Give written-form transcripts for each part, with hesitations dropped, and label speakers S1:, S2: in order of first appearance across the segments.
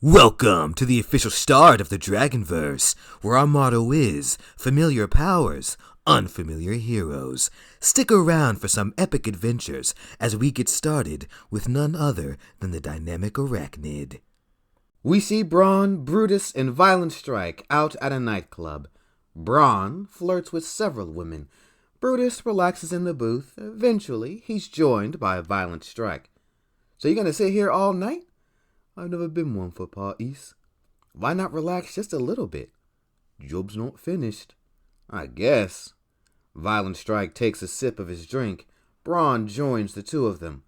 S1: Welcome to the official start of the Dragonverse, where our motto is familiar powers, unfamiliar heroes. Stick around for some epic adventures as we get started with none other than the dynamic Arachnid.
S2: We see Braun, Brutus, and Violent Strike out at a nightclub. Braun flirts with several women. Brutus relaxes in the booth. Eventually, he's joined by Violent Strike. So you gonna sit here all night? I've never been one for parties. Why not relax just a little bit? Job's not finished. I guess. Violent Strike takes a sip of his drink. Braun joins the two of them.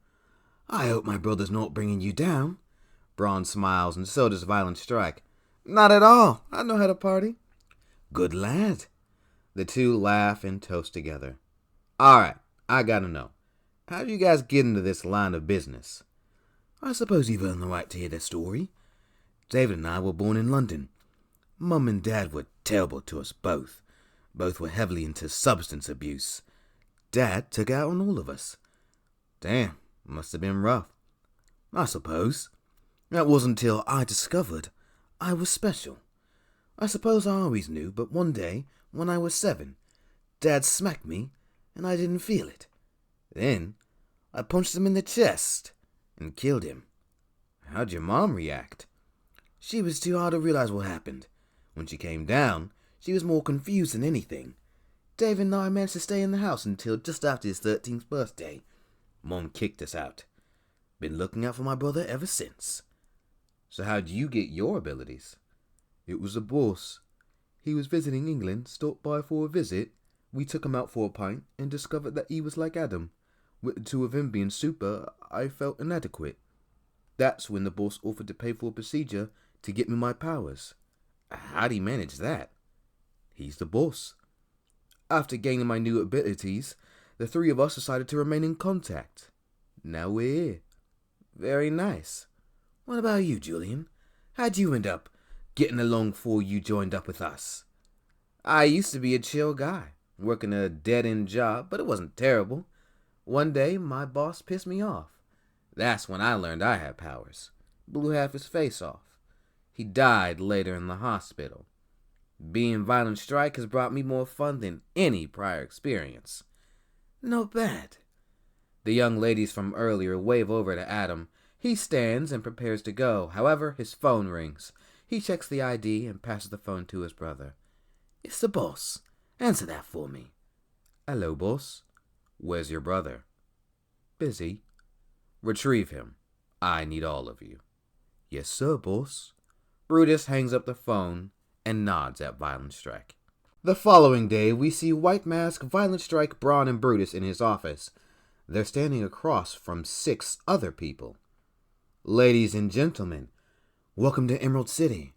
S2: I hope my brother's not bringing you down. Braun smiles, and so does Violent Strike. Not at all. I know how to party. Good lad. The two laugh and toast together. All right, I gotta know. How do you guys get into this line of business? I suppose you've earned the right to hear the story. David and I were born in London. Mum and Dad were terrible to us both. Both were heavily into substance abuse. Dad took out on all of us. Damn, must have been rough. I suppose. That wasn't until I discovered I was special. I suppose I always knew, but one day, when I was 7, Dad smacked me, and I didn't feel it. Then, I punched him in the chest and killed him. How'd your mom react? She was too hard to realize what happened. When she came down, she was more confused than anything. Dave and I managed to stay in the house until just after his 13th birthday. Mom kicked us out. Been looking out for my brother ever since. So how'd you get your abilities? It was the boss. He was visiting England, stopped by for a visit. We took him out for a pint and discovered that he was like Adam. With the two of him being super, I felt inadequate. That's when the boss offered to pay for a procedure to get me my powers. How'd he manage that? He's the boss. After gaining my new abilities, the three of us decided to remain in contact. Now we're here. Very nice. What about you, Julian? How'd you end up getting along before you joined up with us? I used to be a chill guy, working a dead-end job, but it wasn't terrible. One day, my boss pissed me off. That's when I learned I had powers. Blew half his face off. He died later in the hospital. Being Violent Strike has brought me more fun than any prior experience. Not bad. The young ladies from earlier wave over to Adam. He stands and prepares to go. However, his phone rings. He checks the ID and passes the phone to his brother. It's the boss. Answer that for me. Hello, boss. Where's your brother? Busy. Retrieve him. I need all of you. Yes, sir, boss. Brutus hangs up the phone and nods at Violent Strike. The following day, we see White Mask, Violent Strike, Braun, and Brutus in his office. They're standing across from 6 other people. Ladies and gentlemen, welcome to Emerald City.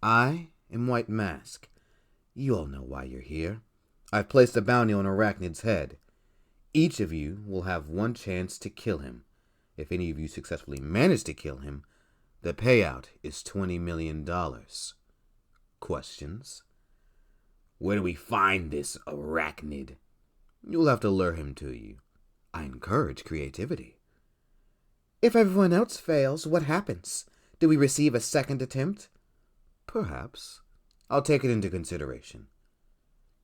S2: I am White Mask. You all know why you're here. I've placed a bounty on Arachnid's head. Each of you will have one chance to kill him. If any of you successfully manage to kill him, the payout is $20 million. Questions? Where do we find this Arachnid? You'll have to lure him to you. I encourage creativity. If everyone else fails, what happens? Do we receive a second attempt? Perhaps. I'll take it into consideration.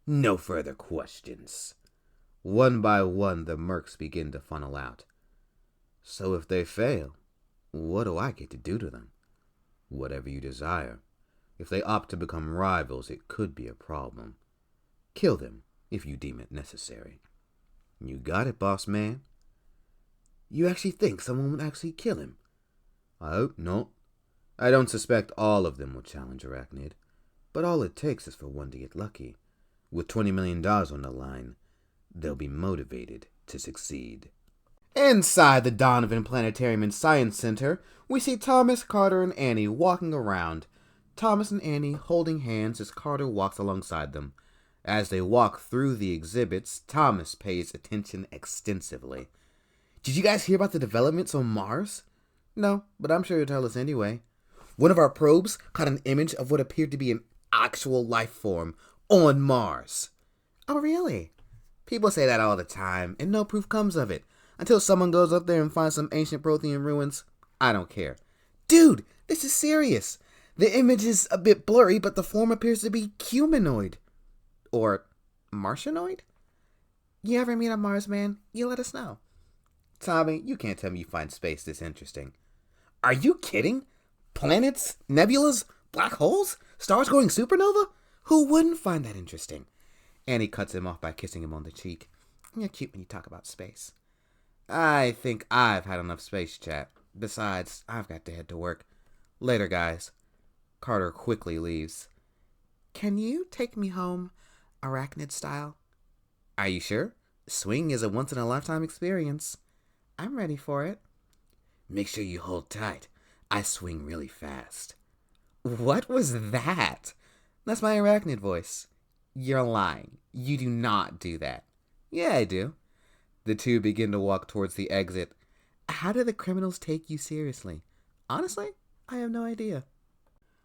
S2: No further questions. One by one, the mercs begin to funnel out. So if they fail, what do I get to do to them? Whatever you desire. If they opt to become rivals, it could be a problem. Kill them, if you deem it necessary. You got it, boss man. You actually think someone would actually kill him? I hope not. I don't suspect all of them will challenge Arachnid, but all it takes is for one to get lucky. With $20 million on the line, they'll be motivated to succeed. Inside the Donovan Planetarium and Science Center, we see Thomas, Carter, and Annie walking around. Thomas and Annie holding hands as Carter walks alongside them. As they walk through the exhibits, Thomas pays attention extensively. Did you guys hear about the developments on Mars? No, but I'm sure you'll tell us anyway. One of our probes caught an image of what appeared to be an actual life form on Mars. Oh, really? People say that all the time, and no proof comes of it. Until someone goes up there and finds some ancient Prothean ruins, I don't care. Dude, this is serious. The image is a bit blurry, but the form appears to be humanoid. Or Martianoid? You ever meet a Mars man? You let us know. Tommy, you can't tell me you find space this interesting. Are you kidding? Planets? Nebulas? Black holes? Stars going supernova? Who wouldn't find that interesting? Annie cuts him off by kissing him on the cheek. You're cute when you talk about space. I think I've had enough space chat. Besides, I've got to head to work. Later, guys. Carter quickly leaves. Can you take me home, Arachnid style? Are you sure? Swing is a once-in-a-lifetime experience. I'm ready for it. Make sure you hold tight. I swing really fast. What was that? That's my Arachnid voice. You're lying. You do not do that. Yeah, I do. The two begin to walk towards the exit. How do the criminals take you seriously? Honestly, I have no idea.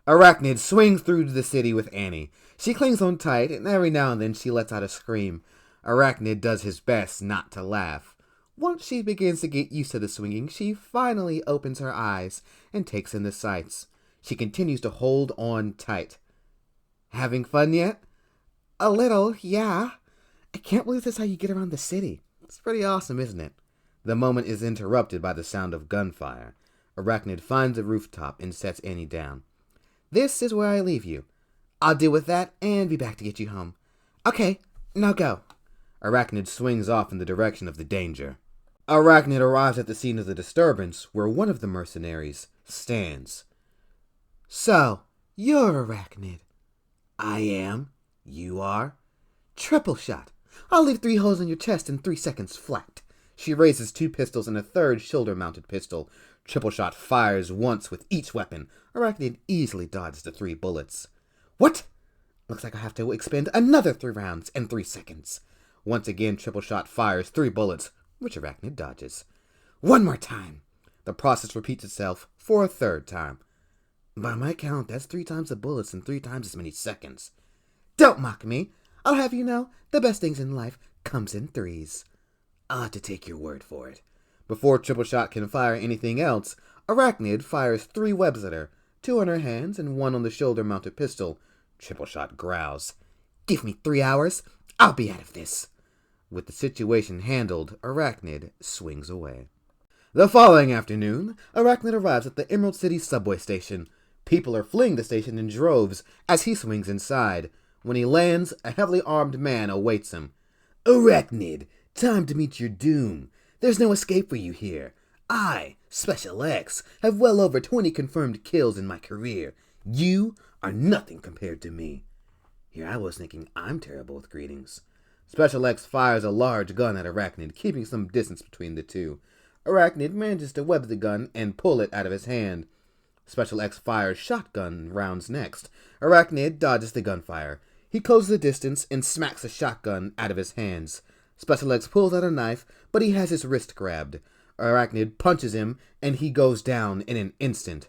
S2: Arachnid swings through the city with Annie. She clings on tight, and every now and then she lets out a scream. Arachnid does his best not to laugh. Once she begins to get used to the swinging, she finally opens her eyes and takes in the sights. She continues to hold on tight. Having fun yet? A little, yeah. I can't believe this is how you get around the city. It's pretty awesome, isn't it? The moment is interrupted by the sound of gunfire. Arachnid finds a rooftop and sets Annie down. This is where I leave you. I'll deal with that and be back to get you home. Okay, now go. Arachnid swings off in the direction of the danger. Arachnid arrives at the scene of the disturbance where one of the mercenaries stands. So, you're Arachnid. I am. You are. Triple shot. I'll leave 3 holes in your chest in 3 seconds flat. She raises 2 pistols and a third shoulder-mounted pistol. Triple shot fires once with each weapon. Arachnid easily dodges the 3 bullets. What? Looks like I have to expend another 3 rounds in 3 seconds. Once again, triple shot fires 3 bullets, which Arachnid dodges. One more time. The process repeats itself for a 3rd time. By my count, that's 3 times the bullets in 3 times as many seconds. Don't mock me. I'll have you know, the best things in life comes in 3s. I'll have to take your word for it. Before Triple Shot can fire anything else, Arachnid fires 3 webs at her, 2 on her hands and 1 on the shoulder-mounted pistol. Triple Shot growls. Give me 3 hours. I'll be out of this. With the situation handled, Arachnid swings away. The following afternoon, Arachnid arrives at the Emerald City subway station. People are fleeing the station in droves as he swings inside. When he lands, a heavily armed man awaits him. Arachnid, time to meet your doom. There's no escape for you here. I, Special X, have well over 20 confirmed kills in my career. You are nothing compared to me. Here I was thinking I'm terrible with greetings. Special X fires a large gun at Arachnid, keeping some distance between the two. Arachnid manages to web the gun and pull it out of his hand. Special X fires shotgun rounds next. Arachnid dodges the gunfire. He closes the distance and smacks the shotgun out of his hands. Special X pulls out a knife, but he has his wrist grabbed. Arachnid punches him, and he goes down in an instant.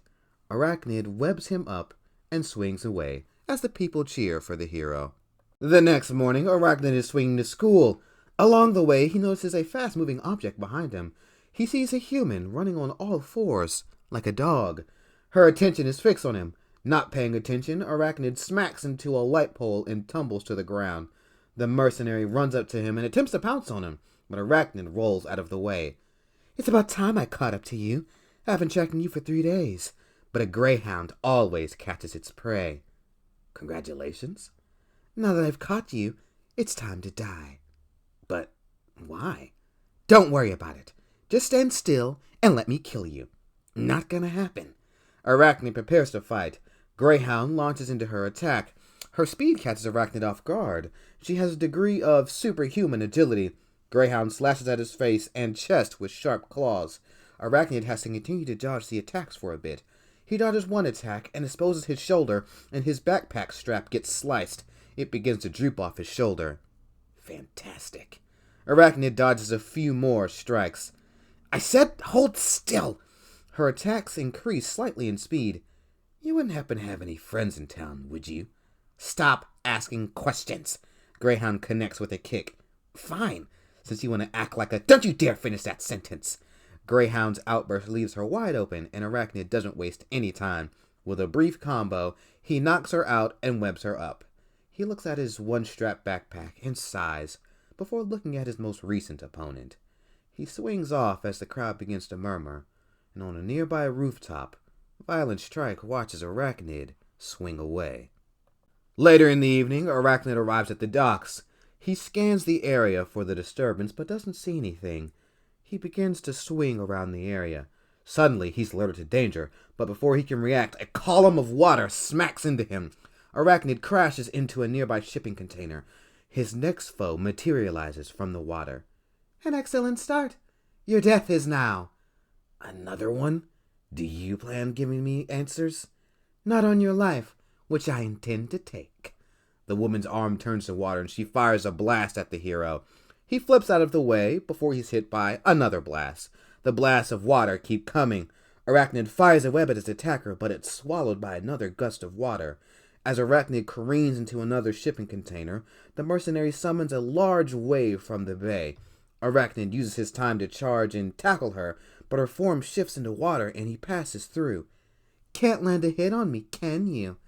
S2: Arachnid webs him up and swings away as the people cheer for the hero. The next morning, Arachnid is swinging to school. Along the way, he notices a fast-moving object behind him. He sees a human running on all 4s, like a dog. Her attention is fixed on him. Not paying attention, Arachnid smacks into a light pole and tumbles to the ground. The mercenary runs up to him and attempts to pounce on him, but Arachnid rolls out of the way. It's about time I caught up to you. I've been tracking you for 3 days, but a greyhound always catches its prey. Congratulations. Now that I've caught you, it's time to die. But why? Don't worry about it. Just stand still and let me kill you. Not gonna happen. Arachnid prepares to fight. Greyhound launches into her attack. Her speed catches Arachnid off guard. She has a degree of superhuman agility. Greyhound slashes at his face and chest with sharp claws. Arachnid has to continue to dodge the attacks for a bit. He dodges one attack and exposes his shoulder, and his backpack strap gets sliced. It begins to droop off his shoulder. Fantastic. Arachnid dodges a few more strikes. I said hold still. Her attacks increase slightly in speed. You wouldn't happen to have any friends in town, would you? Stop asking questions. Greyhound connects with a kick. Fine, since you want to act like a... Don't you dare finish that sentence. Greyhound's outburst leaves her wide open, and Arachnid doesn't waste any time. With a brief combo, he knocks her out and webs her up. He looks at his one-strap backpack and sighs before looking at his most recent opponent. He swings off as the crowd begins to murmur, and on a nearby rooftop, Violent Strike watches Arachnid swing away. Later in the evening, Arachnid arrives at the docks. He scans the area for the disturbance but doesn't see anything. He begins to swing around the area. Suddenly, he's alerted to danger, but before he can react, a column of water smacks into him. Arachnid crashes into a nearby shipping container. His next foe materializes from the water. An excellent start. Your death is now. Another one? Do you plan giving me answers? Not on your life, which I intend to take. The woman's arm turns to water and she fires a blast at the hero. He flips out of the way before he's hit by another blast. The blasts of water keep coming. Arachnid fires a web at his attacker, but it's swallowed by another gust of water. As Arachnid careens into another shipping container, the mercenary summons a large wave from the bay. Arachnid uses his time to charge and tackle her, but her form shifts into water and he passes through. Can't land a hit on me, can you?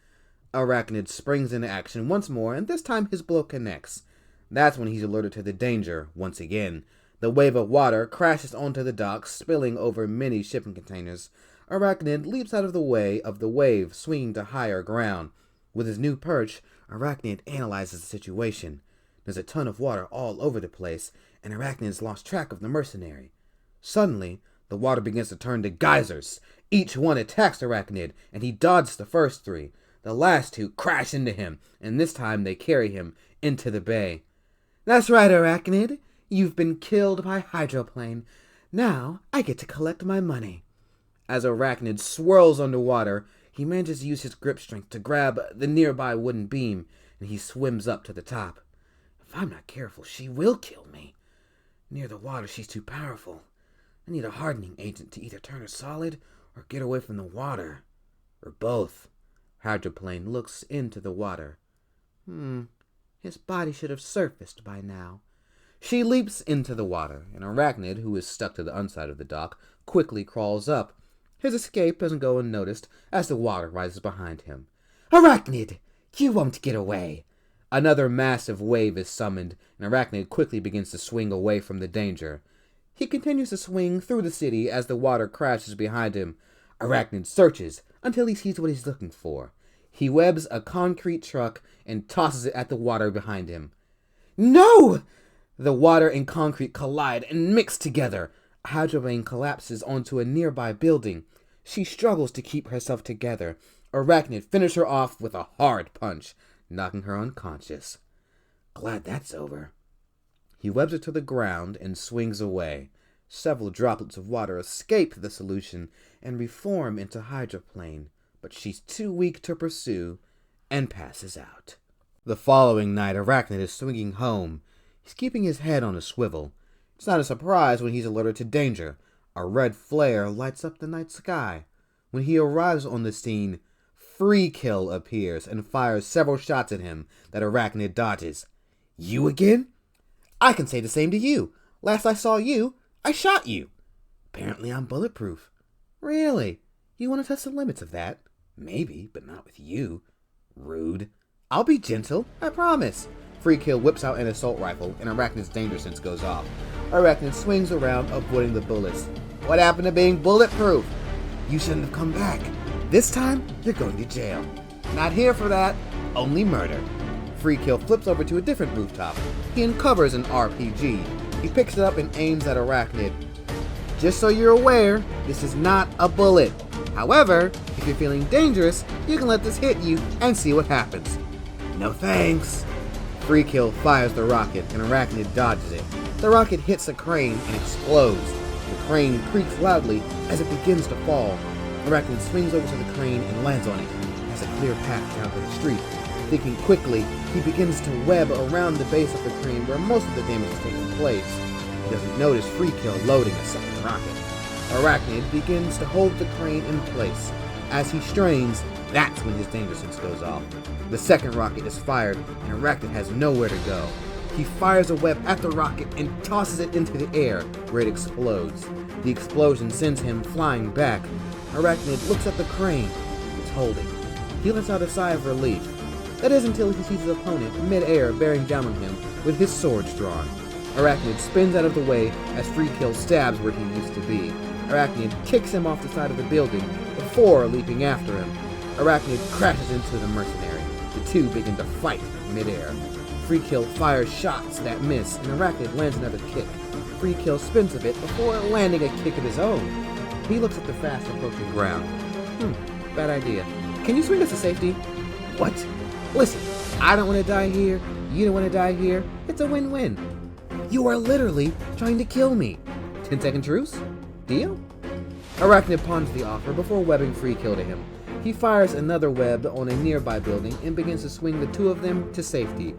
S2: Arachnid springs into action once more, and this time his blow connects. That's when he's alerted to the danger once again. The wave of water crashes onto the docks, spilling over many shipping containers. Arachnid leaps out of the way of the wave, swinging to higher ground. With his new perch, Arachnid analyzes the situation. There's a ton of water all over the place, and Arachnid's lost track of the mercenary. Suddenly, the water begins to turn to geysers. Each one attacks Arachnid, and he dodges the first three. The last two crash into him, and this time they carry him into the bay. That's right, Arachnid. You've been killed by hydroplane. Now I get to collect my money. As Arachnid swirls underwater, he manages to use his grip strength to grab the nearby wooden beam, and he swims up to the top. If I'm not careful, she will kill me. Near the water, she's too powerful. I need a hardening agent to either turn her solid or get away from the water. Or both. Hydroplane looks into the water. His body should have surfaced by now. She leaps into the water, and Arachnid, who is stuck to the underside of the dock, quickly crawls up. His escape doesn't go unnoticed as the water rises behind him. Arachnid! You won't get away! Another massive wave is summoned, and Arachnid quickly begins to swing away from the danger. He continues to swing through the city as the water crashes behind him. Arachnid searches until he sees what he's looking for. He webs a concrete truck and tosses it at the water behind him. No! The water and concrete collide and mix together. Hydroplane collapses onto a nearby building. She struggles to keep herself together. Arachnid finishes her off with a hard punch, knocking her unconscious. Glad that's over. He webs her to the ground and swings away. Several droplets of water escape the solution and reform into hydroplane, but she's too weak to pursue and passes out. The following night, Arachnid is swinging home. He's keeping his head on a swivel. It's not a surprise when he's alerted to danger. A red flare lights up the night sky. When he arrives on the scene, Freekill appears and fires several shots at him that Arachnid dodges. You again? I can say the same to you. Last I saw you, I shot you. Apparently I'm bulletproof. Really? You want to test the limits of that? Maybe, but not with you. Rude. I'll be gentle, I promise. Freekill whips out an assault rifle, and Arachnid's danger sense goes off. Arachnid swings around, avoiding the bullets. What happened to being bulletproof? You shouldn't have come back. This time, you're going to jail. Not here for that. Only murder. Freekill flips over to a different rooftop. He uncovers an RPG. He picks it up and aims at Arachnid. Just so you're aware, this is not a bullet. However, if you're feeling dangerous, you can let this hit you and see what happens. No thanks. Freekill fires the rocket, and Arachnid dodges it. The rocket hits a crane and explodes. The crane creaks loudly as it begins to fall. Arachnid swings over to the crane and lands on it. It has a clear path down to the street. Thinking quickly, he begins to web around the base of the crane where most of the damage is taking place. He doesn't notice Freekill loading a second rocket. Arachnid begins to hold the crane in place. As he strains, that's when his danger sense goes off. The second rocket is fired, and Arachnid has nowhere to go. He fires a web at the rocket and tosses it into the air, where it explodes. The explosion sends him flying back. Arachnid looks at the crane it's holding. He lets out a sigh of relief. That is until he sees his opponent mid-air bearing down on him with his swords drawn. Arachnid spins out of the way as Freekill stabs where he used to be. Arachnid kicks him off the side of the building before leaping after him. Arachnid crashes into the mercenary. The two begin to fight mid-air. Freekill fires shots that miss, and Arachnid lands another kick. Freekill spins a bit before landing a kick of his own. He looks at the fast approaching ground. Bad idea. Can you swing us to safety? What? Listen, I don't want to die here, you don't want to die here. It's a win-win. You are literally trying to kill me. 10-second truce? Deal? Arachnid pawns the offer before webbing Freekill to him. He fires another web on a nearby building and begins to swing the two of them to safety.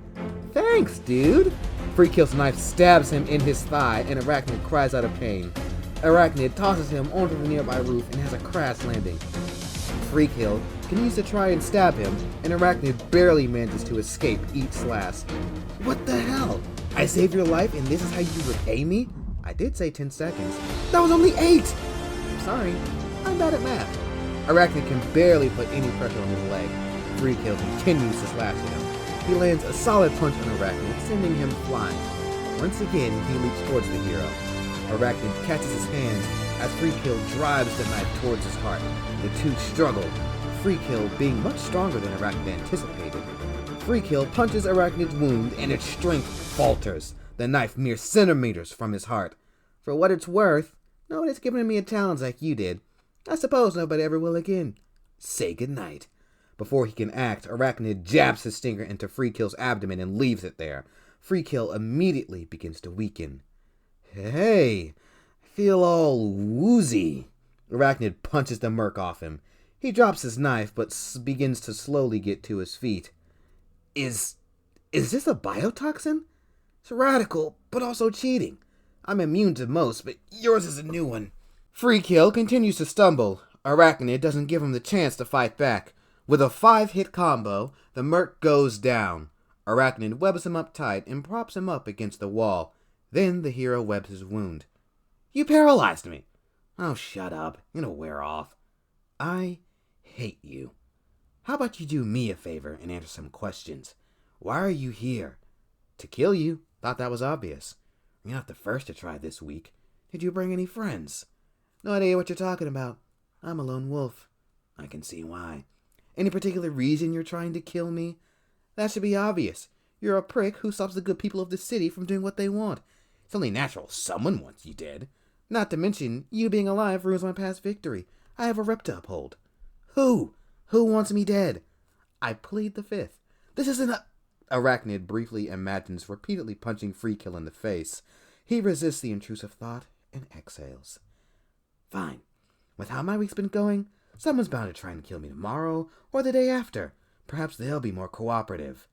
S2: Thanks, dude! Freekill's knife stabs him in his thigh and Arachnid cries out of pain. Arachnid tosses him onto the nearby roof and has a crash landing. Freekill continues to try and stab him, and Arachnid barely manages to escape each slash. What the hell? I saved your life and this is how you repay me? I did say 10 seconds. That was only 8! Sorry, I'm bad at math. Arachnid can barely put any pressure on his leg. Freekill continues to slash at him. He lands a solid punch on Arachnid, sending him flying. Once again, he leaps towards the hero. Arachnid catches his hands as Freekill drives the knife towards his heart. The two struggle, Freekill being much stronger than Arachnid anticipated. Freekill punches Arachnid's wound and its strength falters, the knife mere centimeters from his heart. For what it's worth, nobody's given me a challenge like you did. I suppose nobody ever will again. Say goodnight. Before he can act, Arachnid jabs his stinger into Freekill's abdomen and leaves it there. Freekill immediately begins to weaken. Hey, I feel all woozy. Arachnid punches the merc off him. He drops his knife, but begins to slowly get to his feet. Is this a biotoxin? It's radical, but also cheating. I'm immune to most, but yours is a new one. Freekill continues to stumble. Arachnid doesn't give him the chance to fight back. With a 5-hit combo, the merc goes down. Arachnid webs him up tight and props him up against the wall. Then the hero webs his wound. You paralyzed me. Oh, shut up. It'll wear off. I hate you. How about you do me a favor and answer some questions? Why are you here? To kill you. Thought that was obvious. You're not the first to try this week. Did you bring any friends? No idea what you're talking about. I'm a lone wolf. I can see why. Any particular reason you're trying to kill me? That should be obvious. You're a prick who stops the good people of the city from doing what they want. It's only natural someone wants you dead. Not to mention, you being alive ruins my past victory. I have a rep to uphold. Who? Who wants me dead? I plead the fifth. This isn't a... Arachnid briefly imagines repeatedly punching Freekill in the face. He resists the intrusive thought and exhales. Fine. With how my week's been going, someone's bound to try and kill me tomorrow or the day after. Perhaps they'll be more cooperative.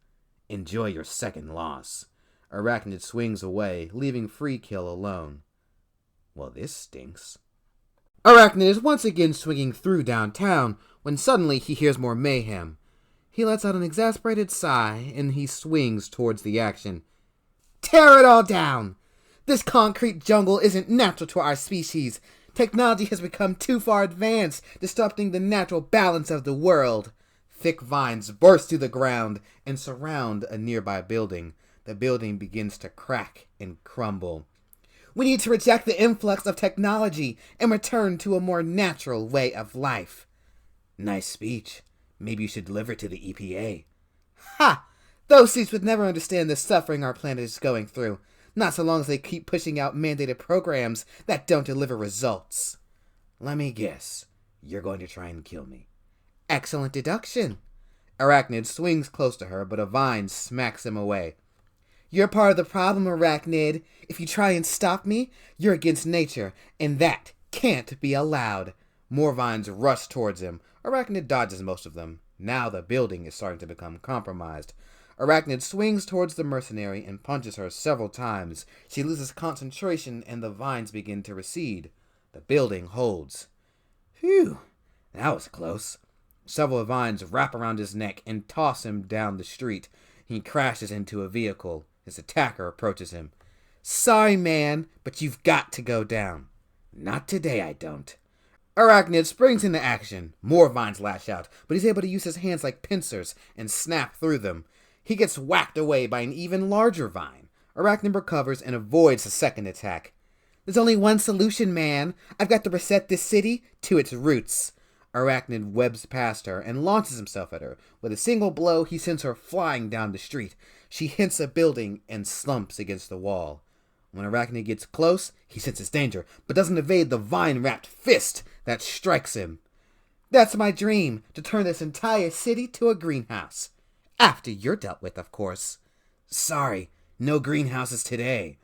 S2: Enjoy your second loss. Arachnid swings away, leaving Freekill alone. Well, this stinks. Arachnid is once again swinging through downtown when suddenly he hears more mayhem. He lets out an exasperated sigh and he swings towards the action. Tear it all down! This concrete jungle isn't natural to our species. Technology has become too far advanced, disrupting the natural balance of the world. Thick vines burst to the ground and surround a nearby building. The building begins to crack and crumble. We need to reject the influx of technology and return to a more natural way of life. Nice speech. Maybe you should deliver it to the EPA. Ha! Those suits would never understand the suffering our planet is going through. Not so long as they keep pushing out mandated programs that don't deliver results. Let me guess. You're going to try and kill me. Excellent deduction. Arachnid swings close to her, but a vine smacks him away. You're part of the problem, Arachnid. If you try and stop me, you're against nature, and that can't be allowed. More vines rush towards him. Arachnid dodges most of them. Now the building is starting to become compromised. Arachnid swings towards the mercenary and punches her several times. She loses concentration and the vines begin to recede. The building holds. Phew, that was close. Several vines wrap around his neck and toss him down the street. He crashes into a vehicle. His attacker approaches him. Sorry, man, but you've got to go down. Not today, I don't. Arachnid springs into action. More vines lash out, but he's able to use his hands like pincers and snap through them. He gets whacked away by an even larger vine. Arachnid recovers and avoids a second attack. There's only one solution, man. I've got to reset this city to its roots. Arachnid webs past her and launches himself at her. With a single blow, he sends her flying down the street. She hits a building and slumps against the wall. When Arachnid gets close, he senses danger, but doesn't evade the vine-wrapped fist that strikes him. That's my dream, to turn this entire city to a greenhouse. After you're dealt with, of course. Sorry, no greenhouses today.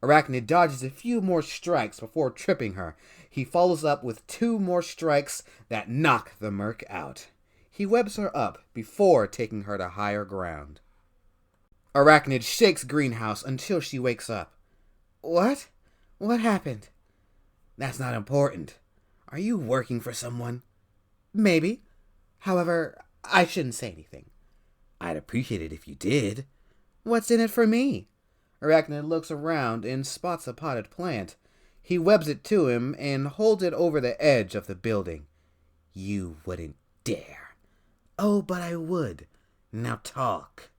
S2: Arachnid dodges a few more strikes before tripping her. He follows up with 2 more strikes that knock the merc out. He webs her up before taking her to higher ground. Arachnid shakes Greenhouse until she wakes up. What? What happened? That's not important. Are you working for someone? Maybe. However, I shouldn't say anything. I'd appreciate it if you did. What's in it for me? Arachnid looks around and spots a potted plant. He webs it to him and holds it over the edge of the building. You wouldn't dare. Oh, but I would. Now talk.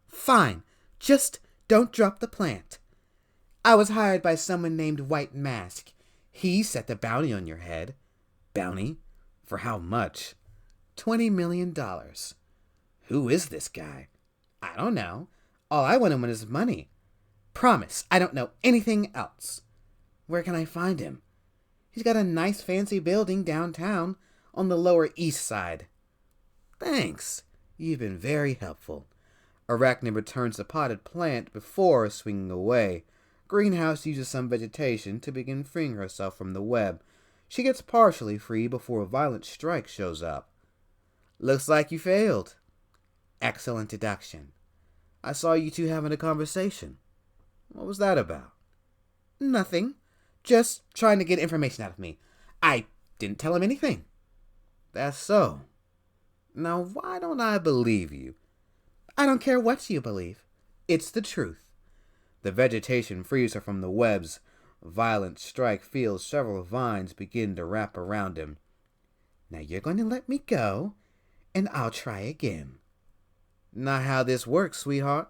S2: Fine. Just don't drop the plant. I was hired by someone named White Mask. He set the bounty on your head. Bounty? For how much? $20 million. Who is this guy? I don't know. All I want him is money. Promise, I don't know anything else. Where can I find him? He's got a nice fancy building downtown on the Lower East Side. Thanks. You've been very helpful. Arachnid returns the potted plant before swinging away. Greenhouse uses some vegetation to begin freeing herself from the web. She gets partially free before a violent strike shows up. Looks like you failed. Excellent deduction. I saw you two having a conversation. What was that about? Nothing. Just trying to get information out of me. I didn't tell him anything. That's so. Now, why don't I believe you? I don't care what you believe. It's the truth. The vegetation frees her from the webs. Violent strike feels several vines begin to wrap around him. Now you're going to let me go, and I'll try again. Not how this works, sweetheart.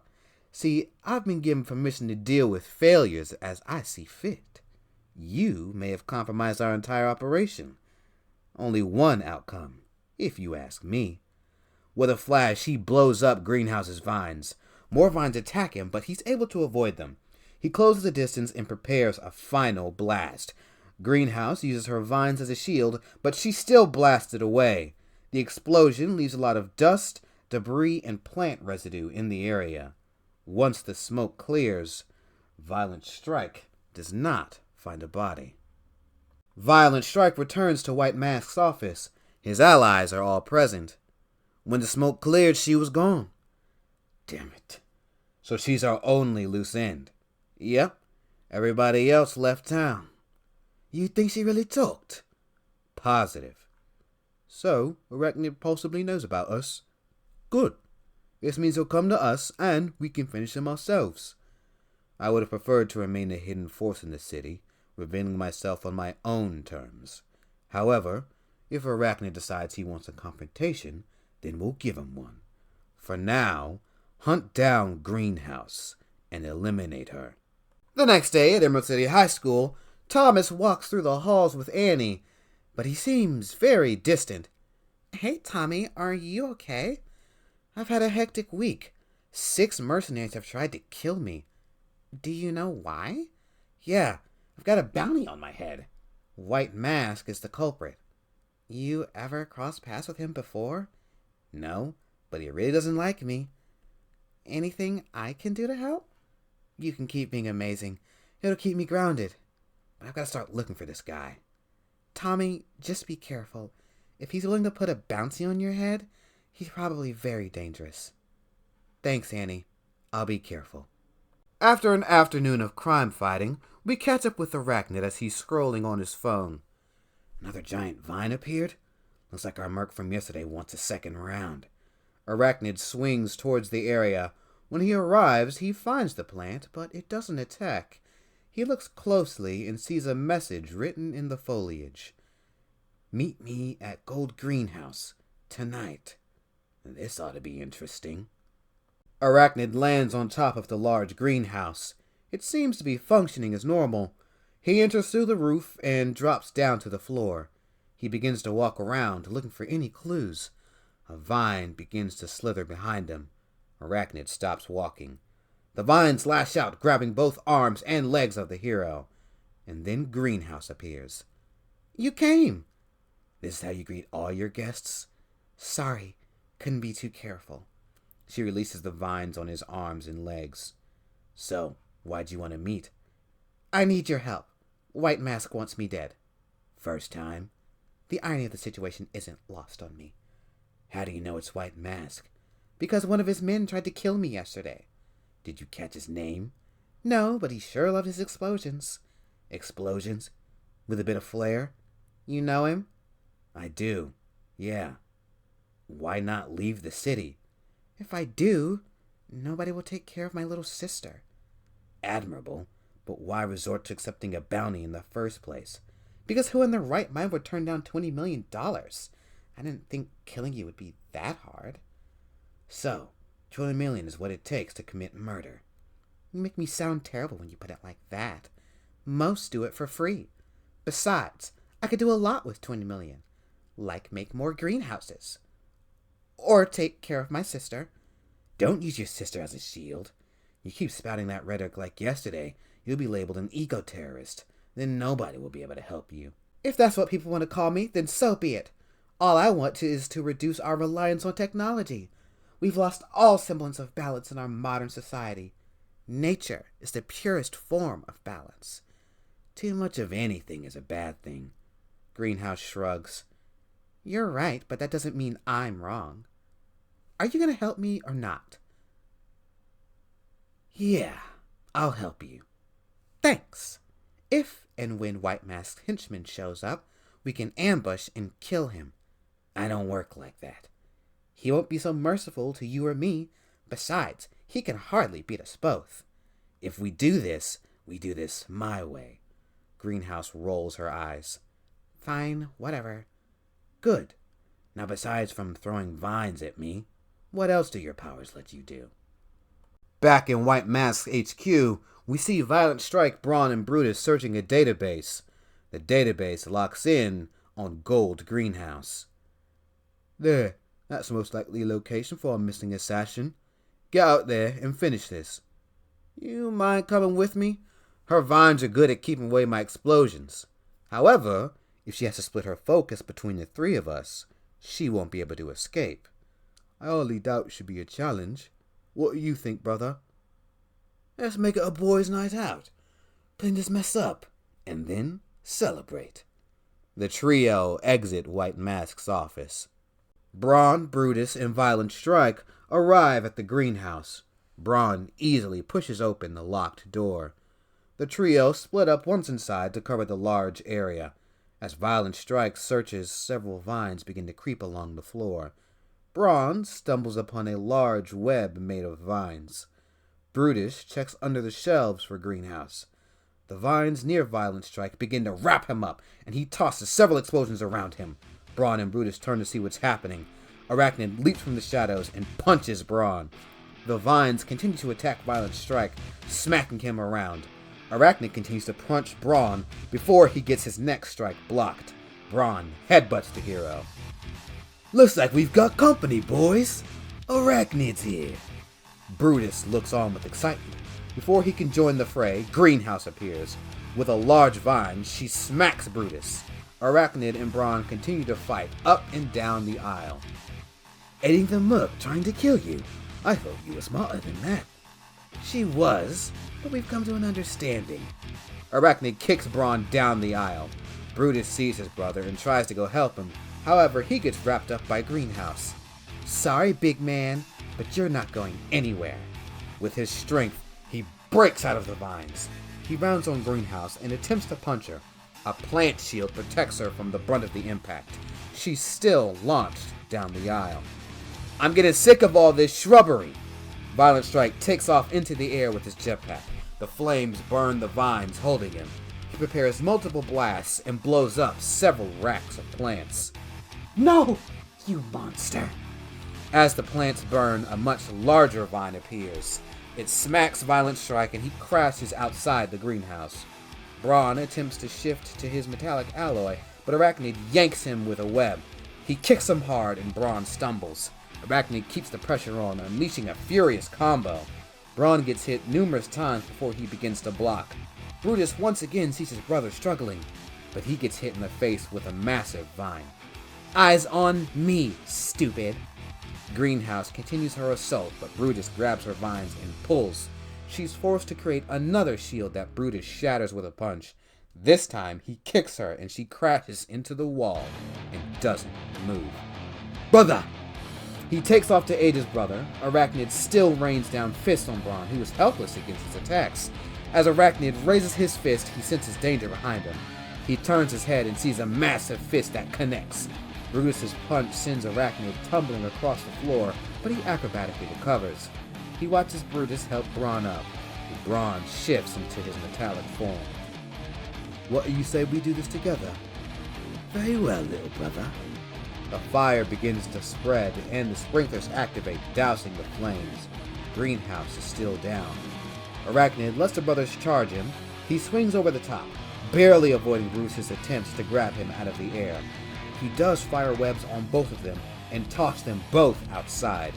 S2: See, I've been given permission to deal with failures as I see fit. You may have compromised our entire operation. Only one outcome, if you ask me. With a flash, he blows up Greenhouse's vines. More vines attack him, but he's able to avoid them. He closes the distance and prepares a final blast. Greenhouse uses her vines as a shield, but she's still blasted away. The explosion leaves a lot of dust, debris, and plant residue in the area. Once the smoke clears, Violent Strike does not find a body. Violent Strike returns to White Mask's office. His allies are all present. When the smoke cleared, she was gone. Damn it. So she's our only loose end. Yep. Everybody else left town. You think she really talked? Positive. So, Arachnid possibly knows about us. Good. This means he'll come to us, and we can finish him ourselves. I would have preferred to remain a hidden force in the city, revealing myself on my own terms. However, if Arachnid decides he wants a confrontation, then we'll give him one. For now, hunt down Greenhouse and eliminate her. The next day at Emerald City High School, Thomas walks through the halls with Annie, but he seems very distant. Hey, Tommy, are you okay? I've had a hectic week. 6 mercenaries have tried to kill me. Do you know why? Yeah, I've got a bounty on my head. White Mask is the culprit. You ever crossed paths with him before? No, but he really doesn't like me. Anything I can do to help? You can keep being amazing. It'll keep me grounded. But I've got to start looking for this guy. Tommy, just be careful. If he's willing to put a bounty on your head, he's probably very dangerous. Thanks, Annie. I'll be careful. After an afternoon of crime fighting, we catch up with Arachnid as he's scrolling on his phone. Another giant vine appeared? Looks like our merc from yesterday wants a second round. Arachnid swings towards the area. When he arrives, he finds the plant, but it doesn't attack. He looks closely and sees a message written in the foliage. "Meet me at Gold Greenhouse tonight." This ought to be interesting. Arachnid lands on top of the large greenhouse. It seems to be functioning as normal. He enters through the roof and drops down to the floor. He begins to walk around, looking for any clues. A vine begins to slither behind him. Arachnid stops walking. The vines lash out, grabbing both arms and legs of the hero. And then Greenhouse appears. "You came!" "This is how you greet all your guests?" "Sorry, couldn't be too careful." She releases the vines on his arms and legs. "So, why'd you want to meet?" "I need your help. White Mask wants me dead."
S1: "First time?"
S2: The irony of the situation isn't lost on me.
S1: "How do you know it's White Mask?"
S2: "Because one of his men tried to kill me yesterday."
S1: "Did you catch his name?"
S2: "No, but he sure loved his explosions."
S1: "Explosions? With a bit of flair?"
S2: "You know him?"
S1: "I do. Yeah. Why not leave the city?"
S2: "If I do, nobody will take care of my little sister."
S1: "Admirable, but why resort to accepting a bounty in the first place?"
S2: "Because who in their right mind would turn down $20 million? I didn't think killing you would be that hard."
S1: "So, 20 million is what it takes to commit murder."
S2: You make me sound terrible when you put it like that. Most do it for free. Besides, I could do a lot with 20 million. Like make more greenhouses. Or take care of my sister.
S1: "Don't use your sister as a shield. You keep spouting that rhetoric like yesterday, you'll be labeled an eco-terrorist. Then nobody will be able to help you."
S2: If that's what people want to call me, then so be it. All I want is to reduce our reliance on technology. We've lost all semblance of balance in our modern society. Nature is the purest form of balance.
S1: "Too much of anything is a bad thing."
S2: Greenhouse shrugs. "You're right, but that doesn't mean I'm wrong. Are you going to help me or not?"
S1: "Yeah, I'll help you."
S2: "Thanks. If and when White Mask's henchman shows up, we can ambush and kill him."
S1: "I don't work like that."
S2: "He won't be so merciful to you or me. Besides, he can hardly beat us both."
S1: "If we do this my way."
S2: Greenhouse rolls her eyes. "Fine, whatever."
S1: "Good. Now besides from throwing vines at me, what else do your powers let you do?" Back in White Mask's HQ, we see Violent Strike, Brawn, and Brutus searching a database. The database locks in on Gold Greenhouse. "There, that's the most likely location for a missing assassin. Get out there and finish this." "You mind coming with me? Her vines are good at keeping away my explosions. However, if she has to split her focus between the three of us, she won't be able to escape." "I hardly doubt it should be a challenge. What do you think, brother?" "Let's make it a boys' night out. Clean this mess up, and then celebrate." The trio exit White Mask's office. Brawn, Brutus, and Violent Strike arrive at the greenhouse. Brawn easily pushes open the locked door. The trio split up once inside to cover the large area. As Violent Strike searches, several vines begin to creep along the floor. Brawn stumbles upon a large web made of vines. Brutus checks under the shelves for Greenhouse. The vines near Violent Strike begin to wrap him up, and he tosses several explosions around him. Brawn and Brutus turn to see what's happening. Arachnid leaps from the shadows and punches Brawn. The vines continue to attack Violent Strike, smacking him around. Arachnid continues to punch Brawn before he gets his next strike blocked. Brawn headbutts the hero. "Looks like we've got company, boys. Arachnid's here." Brutus looks on with excitement. Before he can join the fray, Greenhouse appears. With a large vine, she smacks Brutus. Arachnid and Brawn continue to fight up and down the aisle. "Eating them up, trying to kill you. I thought you were smarter than that." "She was, but we've come to an understanding." Arachnid kicks Brawn down the aisle. Brutus sees his brother and tries to go help him. However, he gets wrapped up by Greenhouse. "Sorry, big man, but you're not going anywhere." With his strength, he breaks out of the vines. He rounds on Greenhouse and attempts to punch her. A plant shield protects her from the brunt of the impact. She's still launched down the aisle. "I'm getting sick of all this shrubbery."
S2: Violent Strike takes off into the air with his jetpack. The flames burn the vines holding him. He prepares multiple blasts and blows up several racks of plants.
S3: No, you monster.
S2: As the plants burn, a much larger vine appears. It smacks Violent Strike and he crashes outside the greenhouse. Brawn attempts to shift to his metallic alloy, but Arachnid yanks him with a web. He kicks him hard and Brawn stumbles. Arachnid keeps the pressure on, unleashing a furious combo. Brawn gets hit numerous times before he begins to block. Brutus once again sees his brother struggling, but he gets hit in the face with a massive vine.
S3: Eyes on me, stupid.
S2: Greenhouse continues her assault, but Brutus grabs her vines and pulls. She's forced to create another shield that Brutus shatters with a punch. This time, he kicks her and she crashes into the wall and doesn't move.
S3: Brother!
S2: He takes off to aid his brother. Arachnid still rains down fists on Brawn, who is helpless against his attacks. As Arachnid raises his fist, he senses danger behind him. He turns his head and sees a massive fist that connects. Brutus's punch sends Arachnid tumbling across the floor, but he acrobatically recovers. He watches Brutus help Brawn up. Brawn shifts into his metallic form.
S1: What do you say we do this together? Very well, little brother.
S2: The fire begins to spread and the sprinklers activate, dousing the flames. Greenhouse is still down. Arachnid lets the brothers charge him. He swings over the top, barely avoiding Brutus's attempts to grab him out of the air. He does fire webs on both of them and toss them both outside.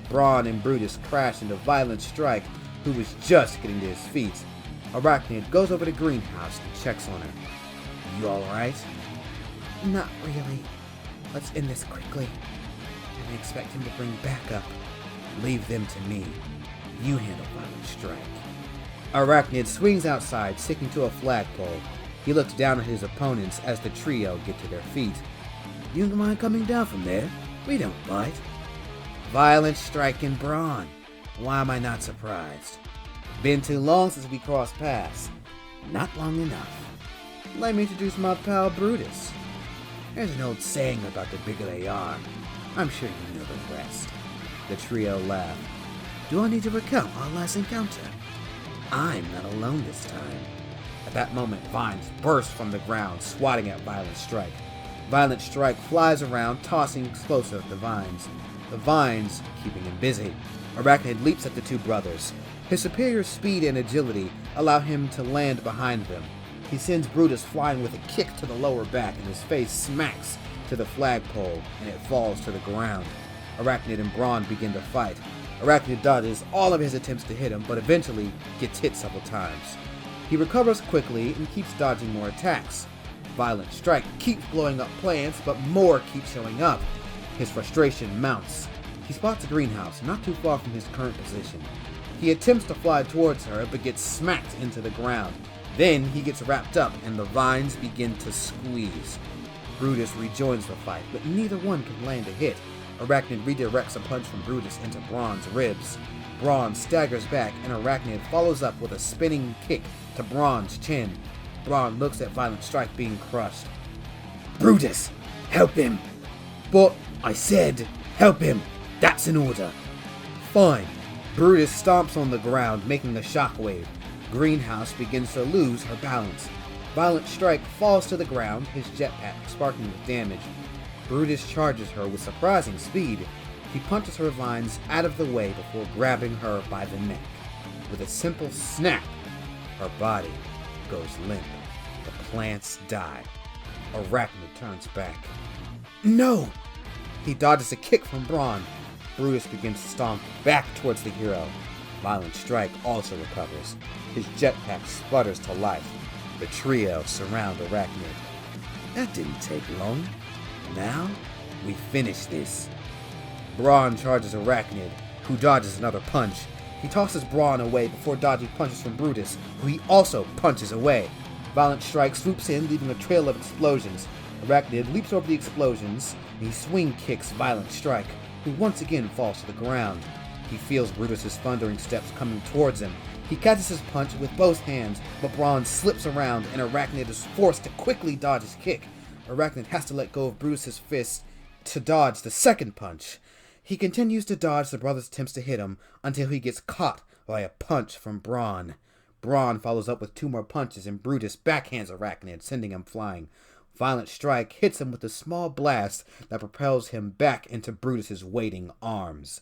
S2: Brawn and Brutus crash into Violent Strike, who was just getting to his feet. Arachnid goes over to Greenhouse and checks on her. You alright?
S3: Not really. Let's end this quickly. And I expect him to bring backup.
S2: Leave them to me. You handle Violent Strike. Arachnid swings outside, sticking to a flagpole. He looks down at his opponents as the trio get to their feet.
S1: You don't mind coming down from there? We don't bite.
S2: Violent Strike and Brawn. Why am I not surprised? Been too long since we crossed paths.
S1: Not long enough.
S2: Let me introduce my pal Brutus.
S1: There's an old saying about the bigger they are. I'm sure you know the rest.
S2: The trio laughed.
S1: Do I need to recount our last encounter? I'm not alone this time.
S2: At that moment, vines burst from the ground, swatting at Violent Strike. Violent Strike flies around, tossing explosive at the vines keeping him busy. Arachnid leaps at the two brothers. His superior speed and agility allow him to land behind them. He sends Brutus flying with a kick to the lower back, and his face smacks to the flagpole, and it falls to the ground. Arachnid and Brawn begin to fight. Arachnid dodges all of his attempts to hit him, but eventually gets hit several times. He recovers quickly and keeps dodging more attacks. Violent Strike keeps blowing up plants, but more keep showing up. His frustration mounts. He spots a greenhouse not too far from his current position. He attempts to fly towards her, but gets smacked into the ground. Then he gets wrapped up and the vines begin to squeeze. Brutus rejoins the fight, but neither one can land a hit. Arachnid redirects a punch from Brutus into Brawn's ribs. Brawn staggers back and Arachnid follows up with a spinning kick to Brawn's chin. Brawn looks at Violent Strike being crushed.
S1: Brutus, help him!
S2: But I said, help him! That's an order. Fine. Brutus stomps on the ground, making a shockwave. Greenhouse begins to lose her balance. Violent Strike falls to the ground, his jetpack sparking with damage. Brutus charges her with surprising speed. He punches her vines out of the way before grabbing her by the neck. With a simple snap, her body goes limp. The plants die. Arachnid turns back. No! He dodges a kick from Brawn. Brutus begins to stomp back towards the hero. Violent Strike also recovers. His jetpack sputters to life. The trio surround Arachnid.
S1: That didn't take long. Now,
S2: we finish this. Brawn charges Arachnid, who dodges another punch. He tosses Brawn away before dodging punches from Brutus, who he also punches away. Violent Strike swoops in, leaving a trail of explosions. Arachnid leaps over the explosions, and he swing kicks Violent Strike, who once again falls to the ground. He feels Brutus's thundering steps coming towards him. He catches his punch with both hands, but Brawn slips around, and Arachnid is forced to quickly dodge his kick. Arachnid has to let go of Brutus's fist to dodge the second punch. He continues to dodge the brother's attempts to hit him until he gets caught by a punch from Brawn. Brawn follows up with 2 more punches and Brutus backhands Arachnid, sending him flying. Violent Strike hits him with a small blast that propels him back into Brutus's waiting arms.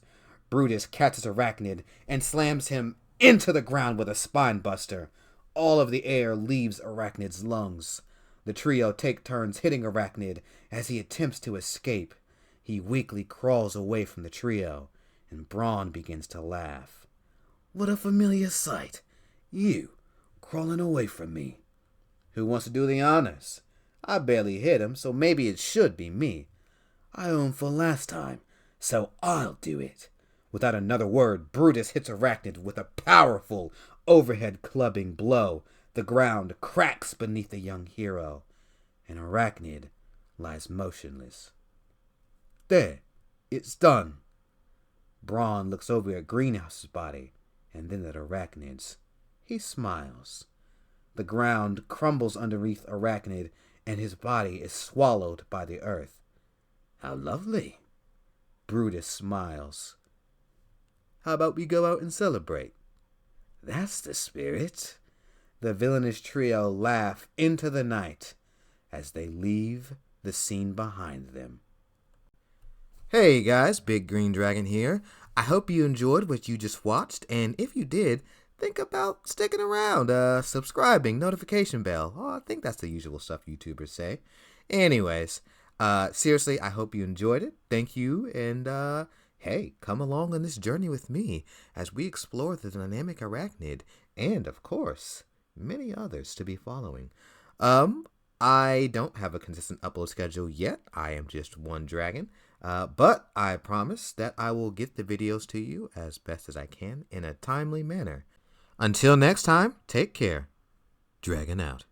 S2: Brutus catches Arachnid and slams him into the ground with a spine buster. All of the air leaves Arachnid's lungs. The trio take turns hitting Arachnid as he attempts to escape. He weakly crawls away from the trio, and Brawn begins to laugh. What a familiar sight. You, crawling away from me. Who wants to do the honors? I barely hit him, so maybe it should be me. I owned for last time, so I'll do it. Without another word, Brutus hits Arachnid with a powerful overhead clubbing blow. The ground cracks beneath the young hero, and Arachnid lies motionless. There, it's done. Brawn looks over at Greenhouse's body, and then at Arachnid's. He smiles. The ground crumbles underneath Arachnid, and his body is swallowed by the earth. How lovely. Brutus smiles. How about we go out and celebrate? That's the spirit. The villainous trio laugh into the night as they leave the scene behind them.
S1: Hey guys, Big Green Dragon here. I hope you enjoyed what you just watched, and if you did, think about sticking around, subscribing, notification bell. Oh, I think that's the usual stuff YouTubers say. Anyways, seriously, I hope you enjoyed it. Thank you, and hey, come along on this journey with me as we explore the dynamic Arachnid, and of course, many others to be following. I don't have a consistent upload schedule yet. I am just one dragon. But I promise that I will get the videos to you as best as I can in a timely manner. Until next time, take care. Dragon out.